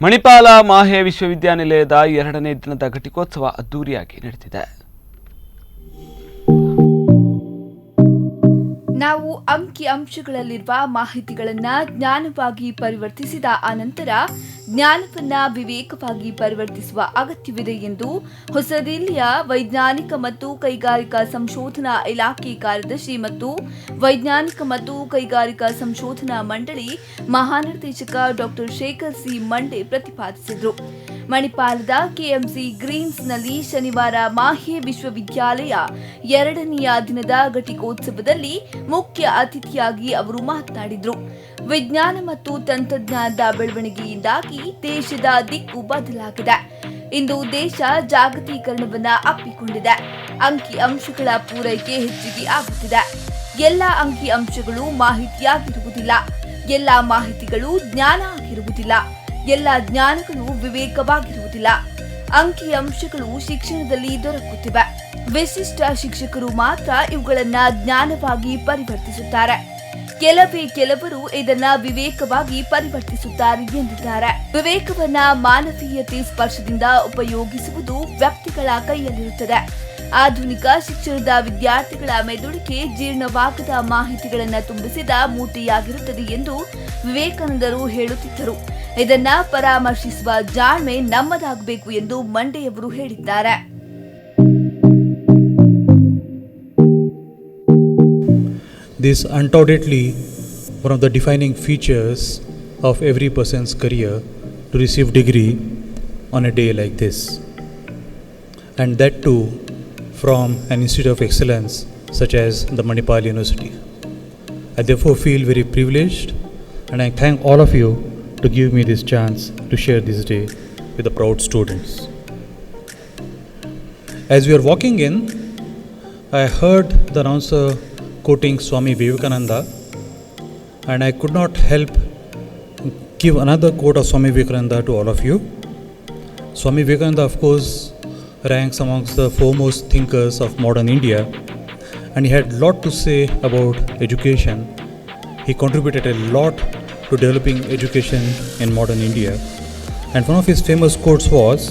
ಮಣಿಪಾಲ ಮಾಹೆ ವಿಶ್ವವಿದ್ಯಾನಿಲಯದ 2ನೇ ದಿನದ ಘಟಿಕೋತ್ಸವ ಅದ್ದೂರಿಯಾಗಿ ನಡೆದಿದೆ. ನಾವು ಅಂಕಿಅಂಶಗಳಲ್ಲಿರುವ ಮಾಹಿತಿಗಳನ್ನು ಜ್ಞಾನವಾಗಿ ಪರಿವರ್ತಿಸಿದ ಅನಂತರ ಜ್ಞಾನವನ್ನ ವಿವೇಕವಾಗಿ ಪರಿವರ್ತಿಸುವ ಅಗತ್ಯವಿದೆ ಎಂದು ಹೊಸದಿಲ್ಲಿಯ ವೈಜ್ಞಾನಿಕ ಮತ್ತು ಕೈಗಾರಿಕಾ ಸಂಶೋಧನಾ ಇಲಾಖೆ ಕಾರ್ಯದರ್ಶಿ ಮತ್ತು ವೈಜ್ಞಾನಿಕ ಮತ್ತು ಕೈಗಾರಿಕಾ ಸಂಶೋಧನಾ ಮಂಡಳಿ ಮಹಾನಿರ್ದೇಶಕ ಡಾಕ್ಟರ್ ಶೇಖರ್ ಸಿ ಮಂಡೆ ಪ್ರತಿಪಾದಿಸಿದರು. ಮಣಿಪಾಲದ ಕೆಎಂಸಿ ಗ್ರೀನ್ಸ್ನಲ್ಲಿ ಶನಿವಾರ ಮಾಹೆ ವಿಶ್ವವಿದ್ಯಾಲಯ 2ನೇ ದಿನದ ಘಟಿಕೋತ್ಸವದಲ್ಲಿ ಮುಖ್ಯ ಅತಿಥಿಯಾಗಿ ಅವರು ಮಾತನಾಡಿದರು. ವಿಜ್ಞಾನ ಮತ್ತು ತಂತ್ರಜ್ಞಾನದ ಬೆಳವಣಿಗೆಯಿಂದಾಗಿ ದೇಶದ ದಿಕ್ಕು ಬದಲಾಗಿದೆ. ಇಂದು ದೇಶ ಜಾಗತೀಕರಣವನ್ನ ಅಪ್ಪಿಕೊಂಡಿದೆ. ಅಂಕಿಅಂಶಗಳ ಪೂರೈಕೆ ಹೆಚ್ಚಿಗೆ ಆಗುತ್ತಿದೆ. ಎಲ್ಲ ಅಂಕಿಅಂಶಗಳು ಮಾಹಿತಿಯಾಗಿರುವುದಿಲ್ಲ. ಎಲ್ಲ ಮಾಹಿತಿಗಳು ಜ್ಞಾನ ಆಗಿರುವುದಿಲ್ಲ. ಎಲ್ಲ ಜ್ಞಾನಗಳು ವಿವೇಕವಾಗಿರುವುದಿಲ್ಲ. ಅಂಕಿಅಂಶಗಳು ಶಿಕ್ಷಣದಲ್ಲಿ ದೊರಕುತ್ತಿವೆ. ವಿಶಿಷ್ಟ ಶಿಕ್ಷಕರು ಮಾತ್ರ ಇವುಗಳನ್ನ ಜ್ಞಾನವಾಗಿ ಪರಿವರ್ತಿಸುತ್ತಾರೆ. ಕೆಲವರು ಇದನ್ನ ವಿವೇಕವಾಗಿ ಪರಿವರ್ತಿಸುತ್ತಾರೆ ಎಂದಿದ್ದಾರೆ. ವಿವೇಕವನ್ನ ಮಾನವೀಯತೆ ಸ್ಪರ್ಶದಿಂದ ಉಪಯೋಗಿಸುವುದು ವ್ಯಕ್ತಿಗಳ ಕೈಯಲ್ಲಿರುತ್ತದೆ. ಆಧುನಿಕ ಶಿಕ್ಷಣದ ವಿದ್ಯಾರ್ಥಿಗಳ ಮೆದುಳಿಗೆ ಜೀರ್ಣವಾಗದ ಮಾಹಿತಿಗಳನ್ನು ತುಂಬಿಸಿದ ಮೂಟೆಯಾಗಿರುತ್ತದೆ ಎಂದು ವಿವೇಕಾನಂದರು ಹೇಳುತ್ತಿದ್ದರು. ಇದನ್ನ ಪರಾಮರ್ಶಿಸುವ ಜಾಣ್ಮೆ ನಮ್ಮದಾಗಬೇಕು ಎಂದು ಮಂಡೆಯವರು ಹೇಳಿದ್ದಾರೆ. This undoubtedly one of the defining features of every person's career to receive degree on a day like this, and that too from an institute of excellence such as the Manipal University. I therefore feel very privileged, and I thank all of you to give me this chance to share this day with the proud students. As we are walking in, I heard the announcer quoting Swami Vivekananda, and I could not help give another quote of Swami Vivekananda to all of you. Swami Vivekananda, of course, ranks amongst the foremost thinkers of modern India, and he had a lot to say about education. He contributed a lot to developing education in modern India, and one of his famous quotes was,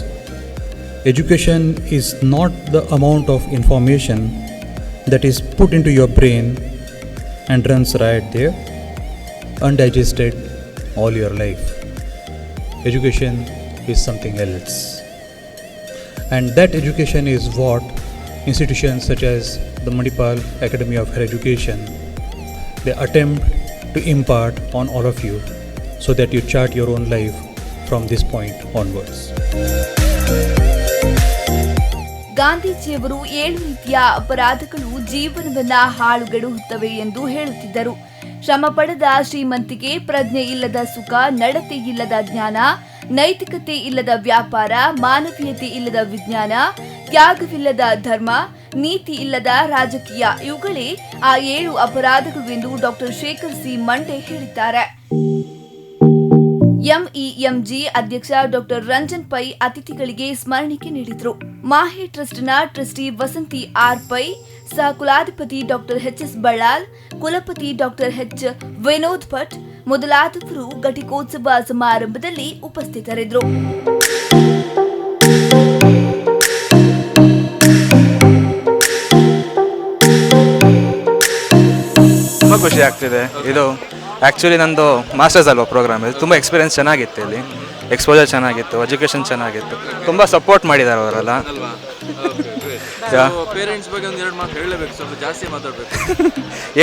"Education is not the amount of information that is put into your brain and runs right there, undigested all your life. Education is something else." And that education is what institutions such as the Manipal Academy of Higher Education, they attempt to impart on all of you so that you chart your own life from this point onwards. ಗಾಂಧೀಜಿಯವರು 7 ರೀತಿಯ ಅಪರಾಧಗಳು ಜೀವನವನ್ನ ಹಾಳುಗೆಡುತ್ತವೆ ಎಂದು ಹೇಳುತ್ತಿದ್ದರು. ಶ್ರಮ ಪಡೆದ ಶ್ರೀಮಂತಿಕೆ, ಪ್ರಜ್ಞೆ ಇಲ್ಲದ ಸುಖ, ನಡತೆ ಇಲ್ಲದ ಜ್ಞಾನ, ನೈತಿಕತೆ ಇಲ್ಲದ ವ್ಯಾಪಾರ, ಮಾನವೀಯತೆ ಇಲ್ಲದ ವಿಜ್ಞಾನ, ತ್ಯಾಗವಿಲ್ಲದ ಧರ್ಮ, ನೀತಿ ಇಲ್ಲದ ರಾಜಕೀಯ, ಇವುಗಳೇ ಆ 7 ಅಪರಾಧಗಳು ಎಂದು ಡಾಕ್ಟರ್ ಶೇಖರ್ ಸಿ ಮಂಡೆ ಹೇಳಿದ್ದಾರೆ. ಎಂಇಎಂಜಿ ಅಧ್ಯಕ್ಷ ಡಾಕ್ಟರ್ ರಂಜನ್ ಪೈ ಅತಿಥಿಗಳಿಗೆ ಸ್ಮರಣಿಕೆ ನೀಡಿದರು. ಮಾಹೆ ಟ್ರಸ್ಟ್ನ ಟ್ರಸ್ಟಿ ವಸಂತಿ ಆರ್ ಪೈ, ಸಹ ಕುಲಾಧಿಪತಿ ಡಾಕ್ಟರ್ ಎಚ್ಎಸ್ ಬಳ್ಳಾಲ್, ಕುಲಪತಿ ಡಾಕ್ಟರ್ ಎಚ್ ವಿನೋದ್ ಭಟ್ ಮೊದಲಾದವರು ಘಟಿಕೋತ್ಸವ ಸಮಾರಂಭದಲ್ಲಿ ಉಪಸ್ಥಿತರಿದ್ದರು. ತುಂಬ ಖುಷಿ ಆಗ್ತಿದೆ. ಇದು ಆ್ಯಕ್ಚುಲಿ ನಂದು ಮಾಸ್ಟರ್ಸ್ ಅಲ್ವಾ ಪ್ರೋಗ್ರಾಮ್, ಇದು ತುಂಬ ಎಕ್ಸ್ಪೀರಿಯನ್ಸ್ ಚೆನ್ನಾಗಿತ್ತು. ಇಲ್ಲಿ ಎಕ್ಸ್ಪೋಜರ್ ಚೆನ್ನಾಗಿತ್ತು, ಎಜುಕೇಷನ್ ಚೆನ್ನಾಗಿತ್ತು, ತುಂಬ ಸಪೋರ್ಟ್ ಮಾಡಿದ್ದಾರೆ ಅವರೆಲ್ಲ.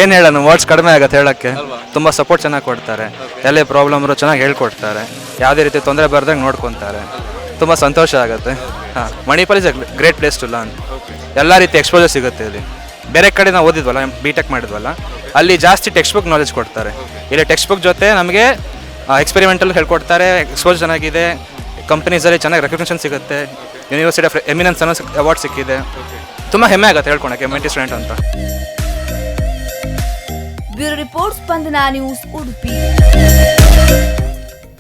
ಏನು ಹೇಳೋಣ, ವರ್ಡ್ಸ್ ಕಡಿಮೆ ಆಗುತ್ತೆ ಹೇಳೋಕ್ಕೆ. ತುಂಬ ಸಪೋರ್ಟ್ ಚೆನ್ನಾಗಿ ಕೊಡ್ತಾರೆ. ಎಲ್ಲೇ ಪ್ರಾಬ್ಲಮ್ ಚೆನ್ನಾಗಿ ಹೇಳ್ಕೊಡ್ತಾರೆ. ಯಾವುದೇ ರೀತಿ ತೊಂದರೆ ಬರ್ದಂಗೆ ನೋಡ್ಕೊತಾರೆ. ತುಂಬ ಸಂತೋಷ ಆಗುತ್ತೆ. ಹಾಂ, Manipal is a great place to learn. ಎಲ್ಲ ರೀತಿ ಎಕ್ಸ್ಪೋಜರ್ ಸಿಗುತ್ತೆ ಇಲ್ಲಿ. ಬೇರೆ ಕಡೆ ನಾವು ಓದಿದ್ವಲ್ಲ, B.Tech ಮಾಡಿದ್ವಲ್ಲ, ಅಲ್ಲಿ ಜಾಸ್ತಿ ಟೆಕ್ಸ್ಟ್ ಬುಕ್ ನಾಲೆಜ್ ಕೊಡ್ತಾರೆ. ಇಲ್ಲಿ ಟೆಕ್ಸ್ಟ್ ಬುಕ್ ಜೊತೆ ನಮಗೆ ಎಕ್ಸ್ಪೆರಿಮೆಂಟಲ್ ಹೇಳ್ಕೊಡ್ತಾರೆ. ಎಕ್ಸ್ಪೋಜರ್ ಚೆನ್ನಾಗಿದೆ. ಕಂಪನೀಸಲ್ಲಿ ಚೆನ್ನಾಗಿ ರೆಕಗ್ನಿಷನ್ ಸಿಗುತ್ತೆ. ಯೂನಿವರ್ಸಿಟಿ ಆಫ್ ಎಮಿನೆನ್ಸ್ ಅನ್ನೋ ಅವಾರ್ಡ್ ಸಿಕ್ಕಿದೆ. ತುಂಬ ಹೆಮ್ಮೆ ಆಗುತ್ತೆ ಹೇಳ್ಕೊಳಕ್ಕೆ MIT ಸ್ಟೂಡೆಂಟ್ ಅಂತ. ಬ್ಯೂರೋ ರಿಪೋರ್ಟ್, ಸ್ಪಂದನ ನ್ಯೂಸ್, ಉಡುಪಿ.